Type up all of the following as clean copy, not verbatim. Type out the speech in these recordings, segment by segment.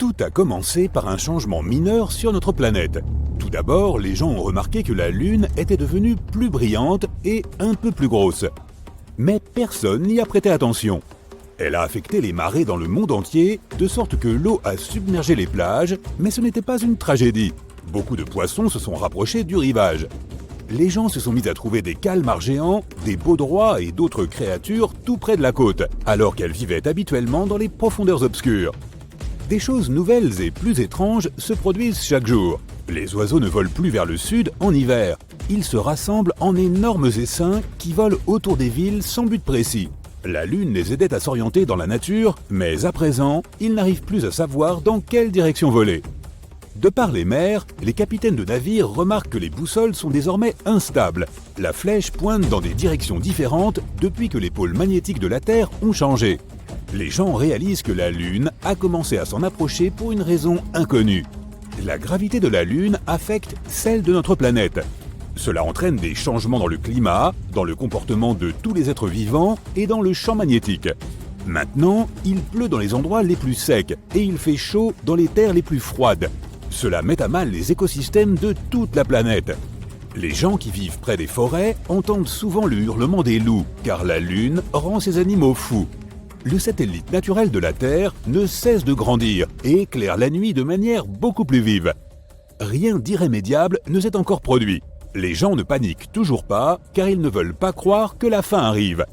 Tout a commencé par un changement mineur sur notre planète. Tout d'abord, les gens ont remarqué que la Lune était devenue plus brillante et un peu plus grosse. Mais personne n'y a prêté attention. Elle a affecté les marées dans le monde entier, de sorte que l'eau a submergé les plages, mais ce n'était pas une tragédie. Beaucoup de poissons se sont rapprochés du rivage. Les gens se sont mis à trouver des calmars géants, des baudroies et d'autres créatures tout près de la côte, alors qu'elles vivaient habituellement dans les profondeurs obscures. Des choses nouvelles et plus étranges se produisent chaque jour. Les oiseaux ne volent plus vers le sud en hiver. Ils se rassemblent en énormes essaims qui volent autour des villes sans but précis. La Lune les aidait à s'orienter dans la nature, mais à présent, ils n'arrivent plus à savoir dans quelle direction voler. De par les mers, les capitaines de navires remarquent que les boussoles sont désormais instables. La flèche pointe dans des directions différentes depuis que les pôles magnétiques de la Terre ont changé. Les gens réalisent que la Lune a commencé à s'en approcher pour une raison inconnue. La gravité de la Lune affecte celle de notre planète. Cela entraîne des changements dans le climat, dans le comportement de tous les êtres vivants et dans le champ magnétique. Maintenant, il pleut dans les endroits les plus secs et il fait chaud dans les terres les plus froides. Cela met à mal les écosystèmes de toute la planète. Les gens qui vivent près des forêts entendent souvent le hurlement des loups, car la Lune rend ces animaux fous. Le satellite naturel de la Terre ne cesse de grandir et éclaire la nuit de manière beaucoup plus vive. Rien d'irrémédiable ne s'est encore produit. Les gens ne paniquent toujours pas car ils ne veulent pas croire que la fin arrive.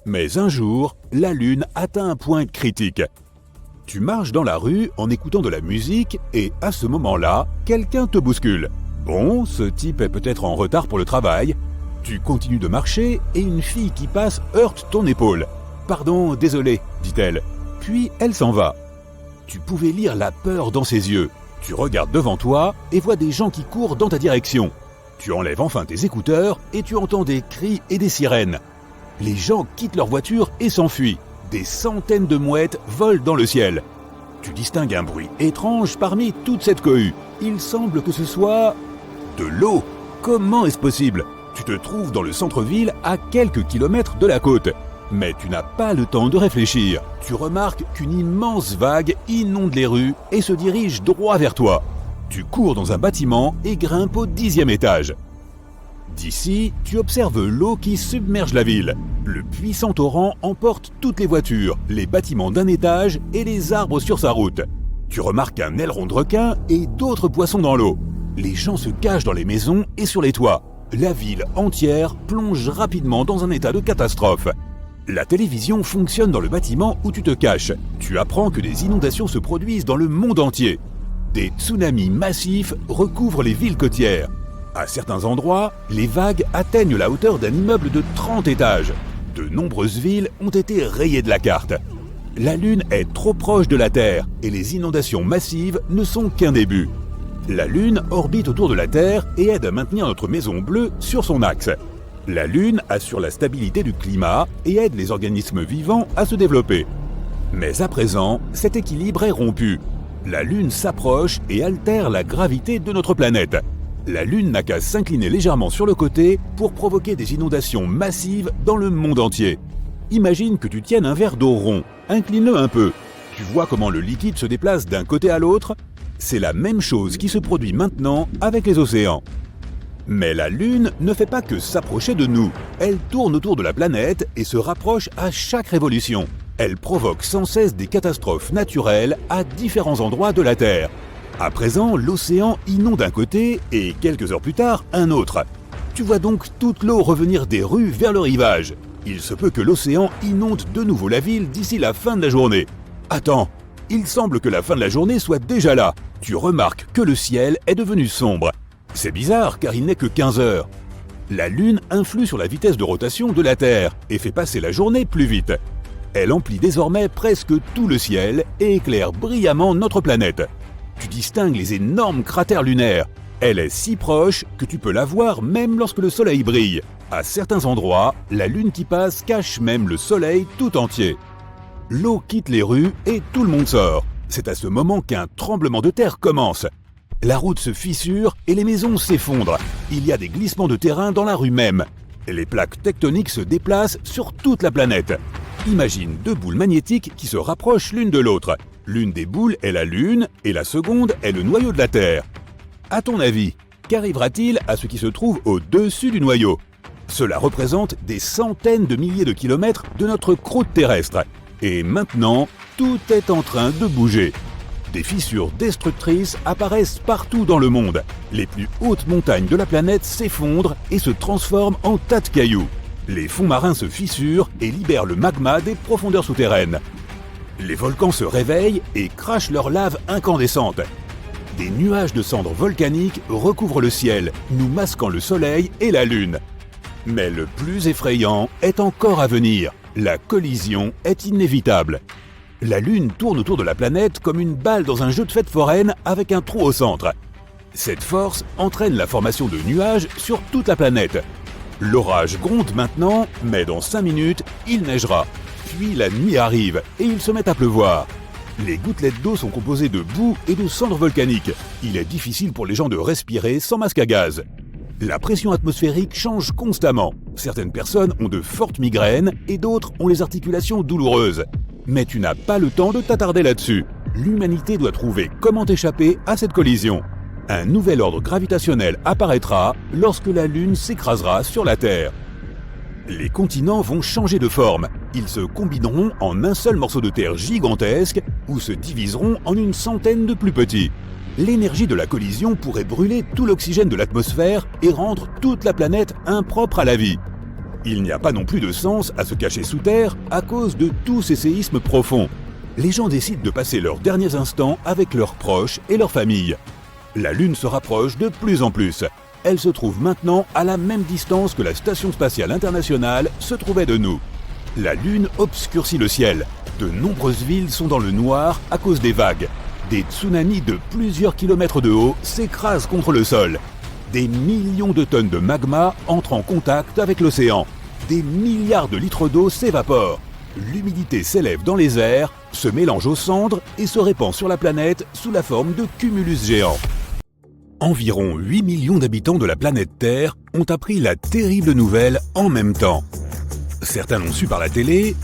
Mais un jour, la Lune atteint un point critique. Tu marches dans la rue en écoutant de la musique et à ce moment-là, quelqu'un te bouscule. Bon, ce type est peut-être en retard pour le travail. Tu continues de marcher et une fille qui passe heurte ton épaule. « Pardon, désolé, dit-elle. » Puis elle s'en va. Tu pouvais lire la peur dans ses yeux. Tu regardes devant toi et vois des gens qui courent dans ta direction. Tu enlèves enfin tes écouteurs et tu entends des cris et des sirènes. Les gens quittent leur voiture et s'enfuient. Des centaines de mouettes volent dans le ciel. Tu distingues un bruit étrange parmi toute cette cohue. Il semble que ce soit de l'eau. Comment est-ce possible? Tu te trouves dans le centre-ville à quelques kilomètres de la côte. Mais tu n'as pas le temps de réfléchir. Tu remarques qu'une immense vague inonde les rues et se dirige droit vers toi. Tu cours dans un bâtiment et grimpes au 10e étage. D'ici, tu observes l'eau qui submerge la ville. Le puissant torrent emporte toutes les voitures, les bâtiments d'un étage et les arbres sur sa route. Tu remarques un aileron de requin et d'autres poissons dans l'eau. Les gens se cachent dans les maisons et sur les toits. La ville entière plonge rapidement dans un état de catastrophe. La télévision fonctionne dans le bâtiment où tu te caches. Tu apprends que des inondations se produisent dans le monde entier. Des tsunamis massifs recouvrent les villes côtières. À certains endroits, les vagues atteignent la hauteur d'un immeuble de 30 étages. De nombreuses villes ont été rayées de la carte. La Lune est trop proche de la Terre et les inondations massives ne sont qu'un début. La Lune orbite autour de la Terre et aide à maintenir notre maison bleue sur son axe. La Lune assure la stabilité du climat et aide les organismes vivants à se développer. Mais à présent, cet équilibre est rompu. La Lune s'approche et altère la gravité de notre planète. La Lune n'a qu'à s'incliner légèrement sur le côté pour provoquer des inondations massives dans le monde entier. Imagine que tu tiennes un verre d'eau rond. Incline-le un peu. Tu vois comment le liquide se déplace d'un côté à l'autre? C'est la même chose qui se produit maintenant avec les océans. Mais la Lune ne fait pas que s'approcher de nous. Elle tourne autour de la planète et se rapproche à chaque révolution. Elle provoque sans cesse des catastrophes naturelles à différents endroits de la Terre. À présent, l'océan inonde un côté et quelques heures plus tard, un autre. Tu vois donc toute l'eau revenir des rues vers le rivage. Il se peut que l'océan inonde de nouveau la ville d'ici la fin de la journée. Attends, il semble que la fin de la journée soit déjà là. Tu remarques que le ciel est devenu sombre. C'est bizarre car il n'est que 15 heures. La Lune influe sur la vitesse de rotation de la Terre et fait passer la journée plus vite. Elle emplit désormais presque tout le ciel et éclaire brillamment notre planète. Tu distingues les énormes cratères lunaires. Elle est si proche que tu peux la voir même lorsque le soleil brille. À certains endroits, la Lune qui passe cache même le soleil tout entier. L'eau quitte les rues et tout le monde sort. C'est à ce moment qu'un tremblement de terre commence. La route se fissure et les maisons s'effondrent. Il y a des glissements de terrain dans la rue même. Les plaques tectoniques se déplacent sur toute la planète. Imagine deux boules magnétiques qui se rapprochent l'une de l'autre. L'une des boules est la Lune et la seconde est le noyau de la Terre. À ton avis, qu'arrivera-t-il à ce qui se trouve au-dessus du noyau ? Cela représente des centaines de milliers de kilomètres de notre croûte terrestre. Et maintenant, tout est en train de bouger. Des fissures destructrices apparaissent partout dans le monde. Les plus hautes montagnes de la planète s'effondrent et se transforment en tas de cailloux. Les fonds marins se fissurent et libèrent le magma des profondeurs souterraines. Les volcans se réveillent et crachent leur lave incandescente. Des nuages de cendres volcaniques recouvrent le ciel, nous masquant le soleil et la lune. Mais le plus effrayant est encore à venir. La collision est inévitable. La Lune tourne autour de la planète comme une balle dans un jeu de fête foraine avec un trou au centre. Cette force entraîne la formation de nuages sur toute la planète. L'orage gronde maintenant, mais dans 5 minutes, il neigera. Puis la nuit arrive et il se met à pleuvoir. Les gouttelettes d'eau sont composées de boue et de cendres volcaniques. Il est difficile pour les gens de respirer sans masque à gaz. La pression atmosphérique change constamment. Certaines personnes ont de fortes migraines et d'autres ont les articulations douloureuses. Mais tu n'as pas le temps de t'attarder là-dessus. L'humanité doit trouver comment échapper à cette collision. Un nouvel ordre gravitationnel apparaîtra lorsque la Lune s'écrasera sur la Terre. Les continents vont changer de forme. Ils se combineront en un seul morceau de terre gigantesque ou se diviseront en une centaine de plus petits. L'énergie de la collision pourrait brûler tout l'oxygène de l'atmosphère et rendre toute la planète impropre à la vie. Il n'y a pas non plus de sens à se cacher sous terre à cause de tous ces séismes profonds. Les gens décident de passer leurs derniers instants avec leurs proches et leurs familles. La Lune se rapproche de plus en plus. Elle se trouve maintenant à la même distance que la Station spatiale internationale se trouvait de nous. La Lune obscurcit le ciel. De nombreuses villes sont dans le noir à cause des vagues. Des tsunamis de plusieurs kilomètres de haut s'écrasent contre le sol. Des millions de tonnes de magma entrent en contact avec l'océan. Des milliards de litres d'eau s'évaporent. L'humidité s'élève dans les airs, se mélange aux cendres et se répand sur la planète sous la forme de cumulus géants. Environ 8 millions d'habitants de la planète Terre ont appris la terrible nouvelle en même temps. Certains l'ont su par la télé,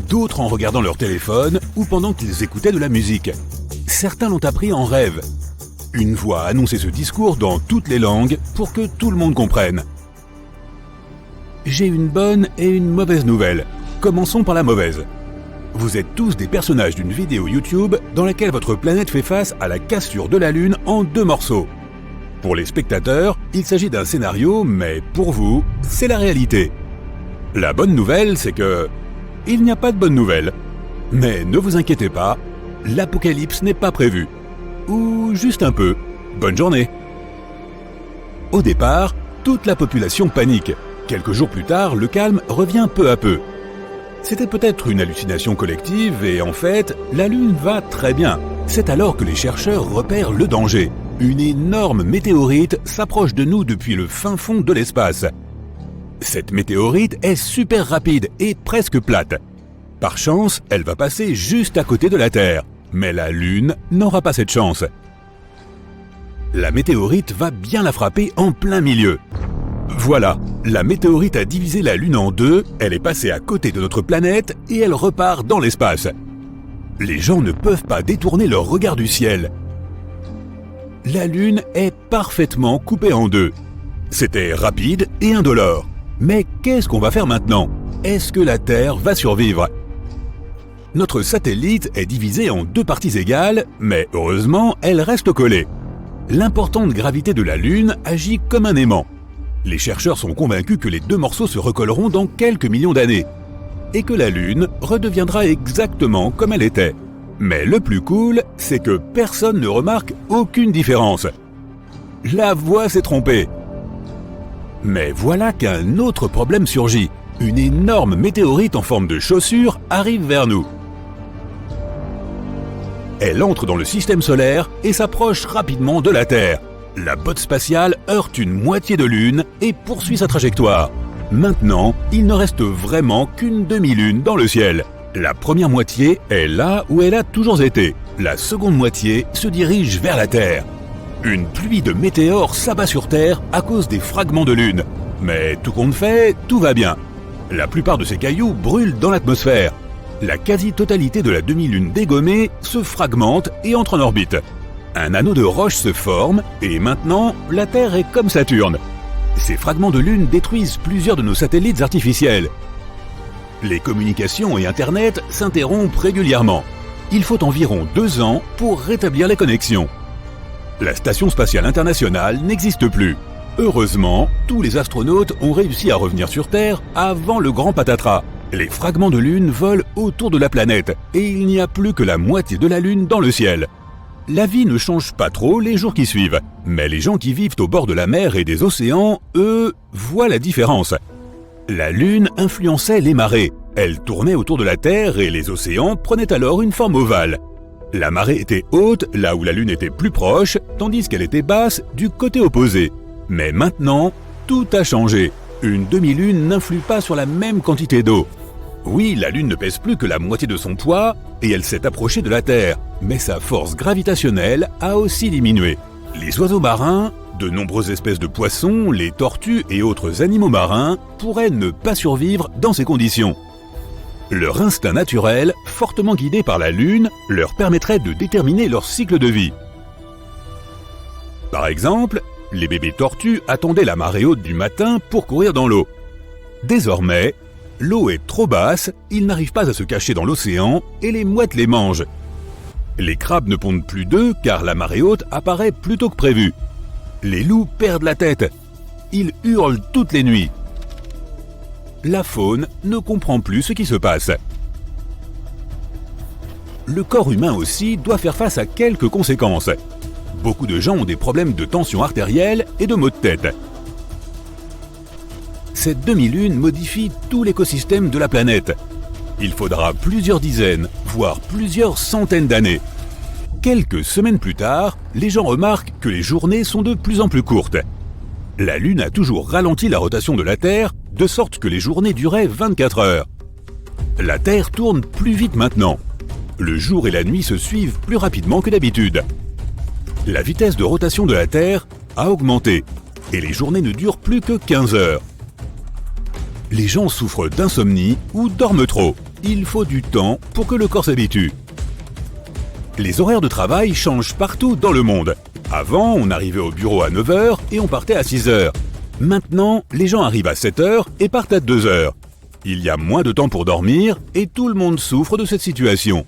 d'autres en regardant leur téléphone ou pendant qu'ils écoutaient de la musique. Certains l'ont appris en rêve. Une voix a annoncé ce discours dans toutes les langues pour que tout le monde comprenne. J'ai une bonne et une mauvaise nouvelle. Commençons par la mauvaise. Vous êtes tous des personnages d'une vidéo YouTube dans laquelle votre planète fait face à la cassure de la Lune en 2 morceaux. Pour les spectateurs, il s'agit d'un scénario, mais pour vous, c'est la réalité. La bonne nouvelle, c'est que... il n'y a pas de bonne nouvelle. Mais ne vous inquiétez pas, l'apocalypse n'est pas prévu. Ou juste un peu. Bonne journée. Au départ, toute la population panique. Quelques jours plus tard, le calme revient peu à peu. C'était peut-être une hallucination collective et en fait, la Lune va très bien. C'est alors que les chercheurs repèrent le danger. Une énorme météorite s'approche de nous depuis le fin fond de l'espace. Cette météorite est super rapide et presque plate. Par chance, elle va passer juste à côté de la Terre. Mais la Lune n'aura pas cette chance. La météorite va bien la frapper en plein milieu. Voilà, la météorite a divisé la Lune en 2, elle est passée à côté de notre planète et elle repart dans l'espace. Les gens ne peuvent pas détourner leur regard du ciel. La Lune est parfaitement coupée en 2. C'était rapide et indolore. Mais qu'est-ce qu'on va faire maintenant ? Est-ce que la Terre va survivre ? Notre satellite est divisé en 2 parties égales, mais heureusement, elle reste collée. L'importante gravité de la Lune agit comme un aimant. Les chercheurs sont convaincus que les 2 morceaux se recolleront dans quelques millions d'années, et que la Lune redeviendra exactement comme elle était. Mais le plus cool, c'est que personne ne remarque aucune différence. La voix s'est trompée. Mais voilà qu'un autre problème surgit. Une énorme météorite en forme de chaussure arrive vers nous. Elle entre dans le système solaire et s'approche rapidement de la Terre. La botte spatiale heurte une moitié de lune et poursuit sa trajectoire. Maintenant, il ne reste vraiment qu'une demi-lune dans le ciel. La première moitié est là où elle a toujours été. La seconde moitié se dirige vers la Terre. Une pluie de météores s'abat sur Terre à cause des fragments de lune. Mais tout compte fait, tout va bien. La plupart de ces cailloux brûlent dans l'atmosphère. La quasi-totalité de la demi-lune dégommée se fragmente et entre en orbite. Un anneau de roche se forme et maintenant, la Terre est comme Saturne. Ces fragments de lune détruisent plusieurs de nos satellites artificiels. Les communications et Internet s'interrompent régulièrement. Il faut environ 2 ans pour rétablir les connexions. La Station spatiale internationale n'existe plus. Heureusement, tous les astronautes ont réussi à revenir sur Terre avant le grand patatras. Les fragments de Lune volent autour de la planète et il n'y a plus que la moitié de la Lune dans le ciel. La vie ne change pas trop les jours qui suivent, mais les gens qui vivent au bord de la mer et des océans, eux, voient la différence. La Lune influençait les marées. Elle tournait autour de la Terre et les océans prenaient alors une forme ovale. La marée était haute là où la Lune était plus proche, tandis qu'elle était basse du côté opposé. Mais maintenant, tout a changé. Une demi-lune n'influe pas sur la même quantité d'eau. Oui, la Lune ne pèse plus que la moitié de son poids et elle s'est approchée de la Terre, mais sa force gravitationnelle a aussi diminué. Les oiseaux marins, de nombreuses espèces de poissons, les tortues et autres animaux marins pourraient ne pas survivre dans ces conditions. Leur instinct naturel, fortement guidé par la Lune, leur permettrait de déterminer leur cycle de vie. Par exemple, les bébés tortues attendaient la marée haute du matin pour courir dans l'eau. Désormais, l'eau est trop basse, ils n'arrivent pas à se cacher dans l'océan et les mouettes les mangent. Les crabes ne pondent plus d'œufs car la marée haute apparaît plus tôt que prévu. Les loups perdent la tête. Ils hurlent toutes les nuits. La faune ne comprend plus ce qui se passe. Le corps humain aussi doit faire face à quelques conséquences. Beaucoup de gens ont des problèmes de tension artérielle et de maux de tête. Cette demi-lune modifie tout l'écosystème de la planète. Il faudra plusieurs dizaines, voire plusieurs centaines d'années. Quelques semaines plus tard, les gens remarquent que les journées sont de plus en plus courtes. La Lune a toujours ralenti la rotation de la Terre, de sorte que les journées duraient 24 heures. La Terre tourne plus vite maintenant. Le jour et la nuit se suivent plus rapidement que d'habitude. La vitesse de rotation de la Terre a augmenté et les journées ne durent plus que 15 heures. Les gens souffrent d'insomnie ou dorment trop. Il faut du temps pour que le corps s'habitue. Les horaires de travail changent partout dans le monde. Avant, on arrivait au bureau à 9 heures et on partait à 6 heures. Maintenant, les gens arrivent à 7 heures et partent à 2 heures. Il y a moins de temps pour dormir et tout le monde souffre de cette situation.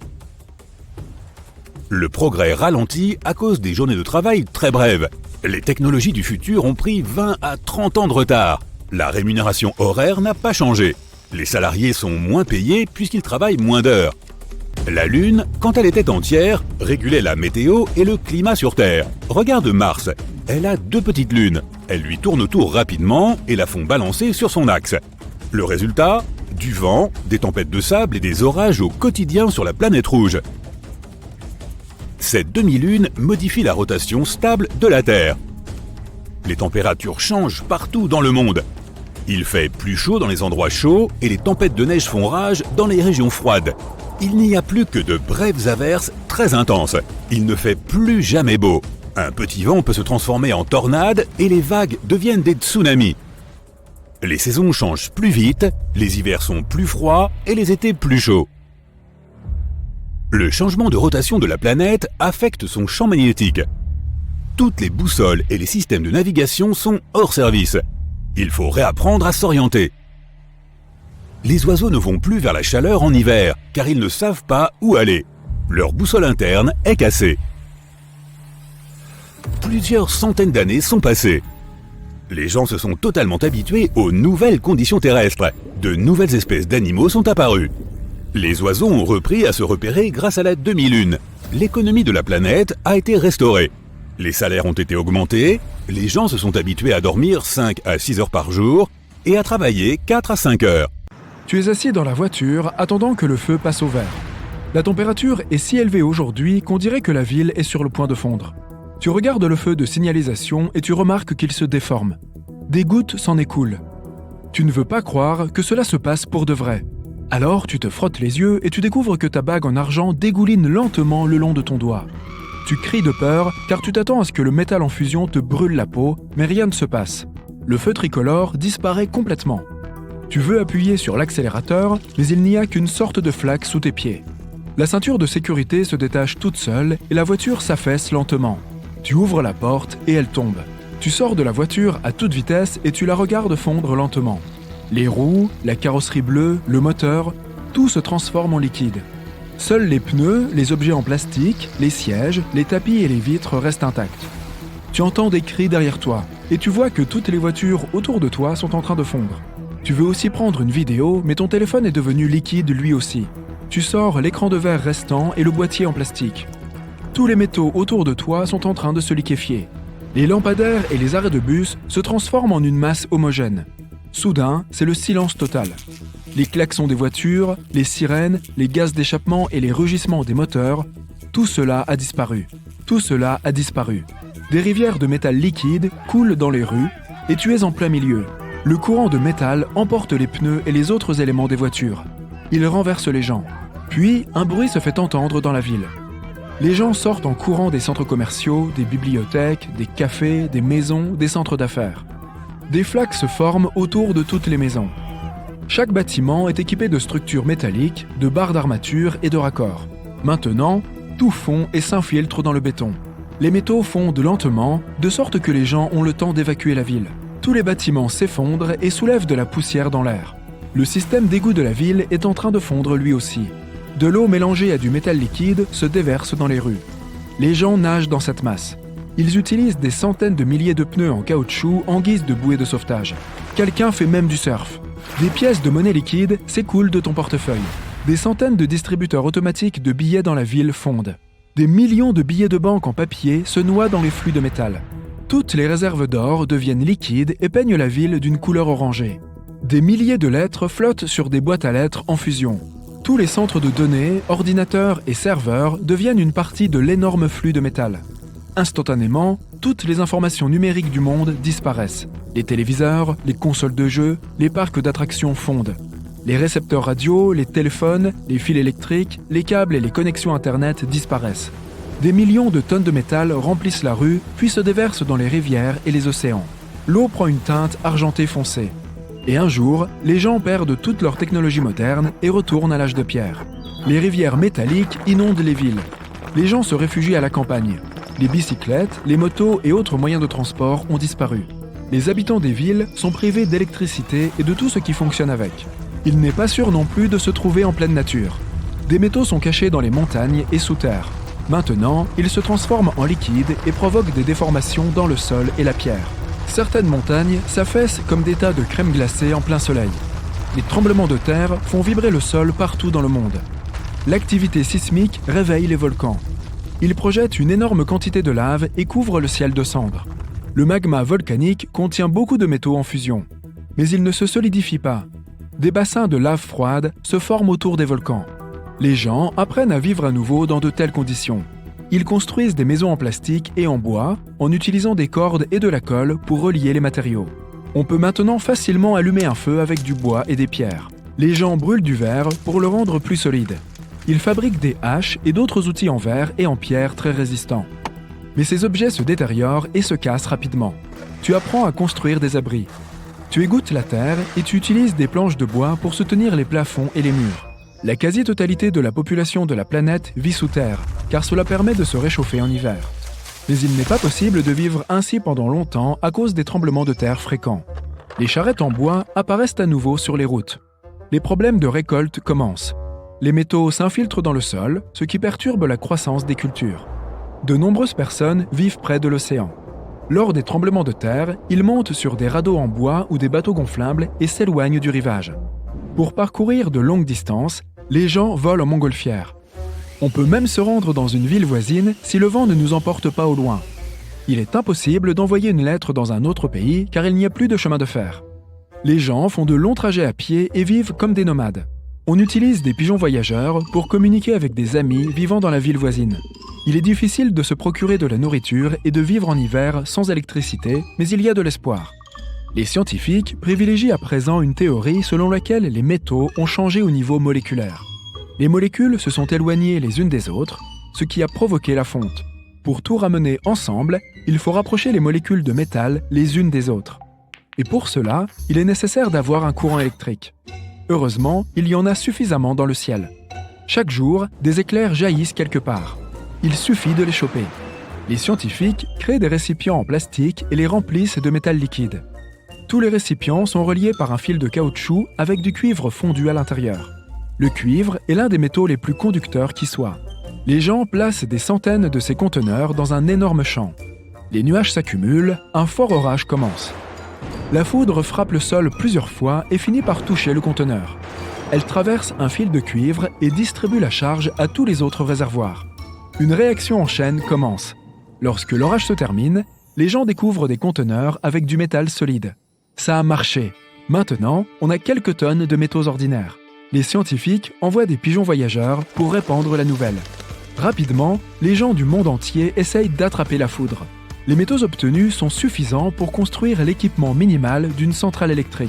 Le progrès ralentit à cause des journées de travail très brèves. Les technologies du futur ont pris 20 à 30 ans de retard. La rémunération horaire n'a pas changé. Les salariés sont moins payés puisqu'ils travaillent moins d'heures. La Lune, quand elle était entière, régulait la météo et le climat sur Terre. Regarde Mars. Elle a 2 petites lunes. Elles lui tournent autour rapidement et la font balancer sur son axe. Le résultat ? Du vent, des tempêtes de sable et des orages au quotidien sur la planète rouge. Cette demi-lune modifie la rotation stable de la Terre. Les températures changent partout dans le monde. Il fait plus chaud dans les endroits chauds et les tempêtes de neige font rage dans les régions froides. Il n'y a plus que de brèves averses très intenses. Il ne fait plus jamais beau. Un petit vent peut se transformer en tornade et les vagues deviennent des tsunamis. Les saisons changent plus vite, les hivers sont plus froids et les étés plus chauds. Le changement de rotation de la planète affecte son champ magnétique. Toutes les boussoles et les systèmes de navigation sont hors service. Il faut réapprendre à s'orienter. Les oiseaux ne vont plus vers la chaleur en hiver, car ils ne savent pas où aller. Leur boussole interne est cassée. Plusieurs centaines d'années sont passées. Les gens se sont totalement habitués aux nouvelles conditions terrestres. De nouvelles espèces d'animaux sont apparues. Les oiseaux ont repris à se repérer grâce à la demi-lune. L'économie de la planète a été restaurée. Les salaires ont été augmentés, les gens se sont habitués à dormir 5 à 6 heures par jour et à travailler 4 à 5 heures. Tu es assis dans la voiture, attendant que le feu passe au vert. La température est si élevée aujourd'hui qu'on dirait que la ville est sur le point de fondre. Tu regardes le feu de signalisation et tu remarques qu'il se déforme. Des gouttes s'en écoulent. Tu ne veux pas croire que cela se passe pour de vrai. Alors tu te frottes les yeux et tu découvres que ta bague en argent dégouline lentement le long de ton doigt. Tu cries de peur car tu t'attends à ce que le métal en fusion te brûle la peau, mais rien ne se passe. Le feu tricolore disparaît complètement. Tu veux appuyer sur l'accélérateur, mais il n'y a qu'une sorte de flaque sous tes pieds. La ceinture de sécurité se détache toute seule et la voiture s'affaisse lentement. Tu ouvres la porte et elle tombe. Tu sors de la voiture à toute vitesse et tu la regardes fondre lentement. Les roues, la carrosserie bleue, le moteur, tout se transforme en liquide. Seuls les pneus, les objets en plastique, les sièges, les tapis et les vitres restent intacts. Tu entends des cris derrière toi et tu vois que toutes les voitures autour de toi sont en train de fondre. Tu veux aussi prendre une vidéo, mais ton téléphone est devenu liquide lui aussi. Tu sors l'écran de verre restant et le boîtier en plastique. Tous les métaux autour de toi sont en train de se liquéfier. Les lampadaires et les arrêts de bus se transforment en une masse homogène. Soudain, c'est le silence total. Les klaxons des voitures, les sirènes, les gaz d'échappement et les rugissements des moteurs, tout cela a disparu. Tout cela a disparu. Des rivières de métal liquide coulent dans les rues et tu es en plein milieu. Le courant de métal emporte les pneus et les autres éléments des voitures. Il renverse les gens. Puis, un bruit se fait entendre dans la ville. Les gens sortent en courant des centres commerciaux, des bibliothèques, des cafés, des maisons, des centres d'affaires. Des flaques se forment autour de toutes les maisons. Chaque bâtiment est équipé de structures métalliques, de barres d'armature et de raccords. Maintenant, tout fond et s'infiltre dans le béton. Les métaux fondent lentement, de sorte que les gens ont le temps d'évacuer la ville. Tous les bâtiments s'effondrent et soulèvent de la poussière dans l'air. Le système d'égout de la ville est en train de fondre lui aussi. De l'eau mélangée à du métal liquide se déverse dans les rues. Les gens nagent dans cette masse. Ils utilisent des centaines de milliers de pneus en caoutchouc en guise de bouée de sauvetage. Quelqu'un fait même du surf. Des pièces de monnaie liquide s'écoulent de ton portefeuille. Des centaines de distributeurs automatiques de billets dans la ville fondent. Des millions de billets de banque en papier se noient dans les flux de métal. Toutes les réserves d'or deviennent liquides et peignent la ville d'une couleur orangée. Des milliers de lettres flottent sur des boîtes à lettres en fusion. Tous les centres de données, ordinateurs et serveurs deviennent une partie de l'énorme flux de métal. Instantanément, toutes les informations numériques du monde disparaissent. Les téléviseurs, les consoles de jeux, les parcs d'attractions fondent. Les récepteurs radio, les téléphones, les fils électriques, les câbles et les connexions Internet disparaissent. Des millions de tonnes de métal remplissent la rue, puis se déversent dans les rivières et les océans. L'eau prend une teinte argentée foncée. Et un jour, les gens perdent toute leur technologie moderne et retournent à l'âge de pierre. Les rivières métalliques inondent les villes. Les gens se réfugient à la campagne. Les bicyclettes, les motos et autres moyens de transport ont disparu. Les habitants des villes sont privés d'électricité et de tout ce qui fonctionne avec. Il n'est pas sûr non plus de se trouver en pleine nature. Des métaux sont cachés dans les montagnes et sous terre. Maintenant, ils se transforment en liquide et provoquent des déformations dans le sol et la pierre. Certaines montagnes s'affaissent comme des tas de crème glacée en plein soleil. Les tremblements de terre font vibrer le sol partout dans le monde. L'activité sismique réveille les volcans. Ils projettent une énorme quantité de lave et couvrent le ciel de cendres. Le magma volcanique contient beaucoup de métaux en fusion. Mais il ne se solidifie pas. Des bassins de lave froide se forment autour des volcans. Les gens apprennent à vivre à nouveau dans de telles conditions. Ils construisent des maisons en plastique et en bois en utilisant des cordes et de la colle pour relier les matériaux. On peut maintenant facilement allumer un feu avec du bois et des pierres. Les gens brûlent du verre pour le rendre plus solide. Ils fabriquent des haches et d'autres outils en verre et en pierre très résistants. Mais ces objets se détériorent et se cassent rapidement. Tu apprends à construire des abris. Tu égouttes la terre et tu utilises des planches de bois pour soutenir les plafonds et les murs. La quasi-totalité de la population de la planète vit sous terre, car cela permet de se réchauffer en hiver. Mais il n'est pas possible de vivre ainsi pendant longtemps à cause des tremblements de terre fréquents. Les charrettes en bois apparaissent à nouveau sur les routes. Les problèmes de récolte commencent. Les métaux s'infiltrent dans le sol, ce qui perturbe la croissance des cultures. De nombreuses personnes vivent près de l'océan. Lors des tremblements de terre, ils montent sur des radeaux en bois ou des bateaux gonflables et s'éloignent du rivage. Pour parcourir de longues distances, les gens volent en montgolfière. On peut même se rendre dans une ville voisine si le vent ne nous emporte pas au loin. Il est impossible d'envoyer une lettre dans un autre pays car il n'y a plus de chemin de fer. Les gens font de longs trajets à pied et vivent comme des nomades. On utilise des pigeons voyageurs pour communiquer avec des amis vivant dans la ville voisine. Il est difficile de se procurer de la nourriture et de vivre en hiver sans électricité, mais il y a de l'espoir. Les scientifiques privilégient à présent une théorie selon laquelle les métaux ont changé au niveau moléculaire. Les molécules se sont éloignées les unes des autres, ce qui a provoqué la fonte. Pour tout ramener ensemble, il faut rapprocher les molécules de métal les unes des autres. Et pour cela, il est nécessaire d'avoir un courant électrique. Heureusement, il y en a suffisamment dans le ciel. Chaque jour, des éclairs jaillissent quelque part. Il suffit de les choper. Les scientifiques créent des récipients en plastique et les remplissent de métal liquide. Tous les récipients sont reliés par un fil de caoutchouc avec du cuivre fondu à l'intérieur. Le cuivre est l'un des métaux les plus conducteurs qui soient. Les gens placent des centaines de ces conteneurs dans un énorme champ. Les nuages s'accumulent, un fort orage commence. La foudre frappe le sol plusieurs fois et finit par toucher le conteneur. Elle traverse un fil de cuivre et distribue la charge à tous les autres réservoirs. Une réaction en chaîne commence. Lorsque l'orage se termine, les gens découvrent des conteneurs avec du métal solide. Ça a marché. Maintenant, on a quelques tonnes de métaux ordinaires. Les scientifiques envoient des pigeons voyageurs pour répandre la nouvelle. Rapidement, les gens du monde entier essayent d'attraper la foudre. Les métaux obtenus sont suffisants pour construire l'équipement minimal d'une centrale électrique.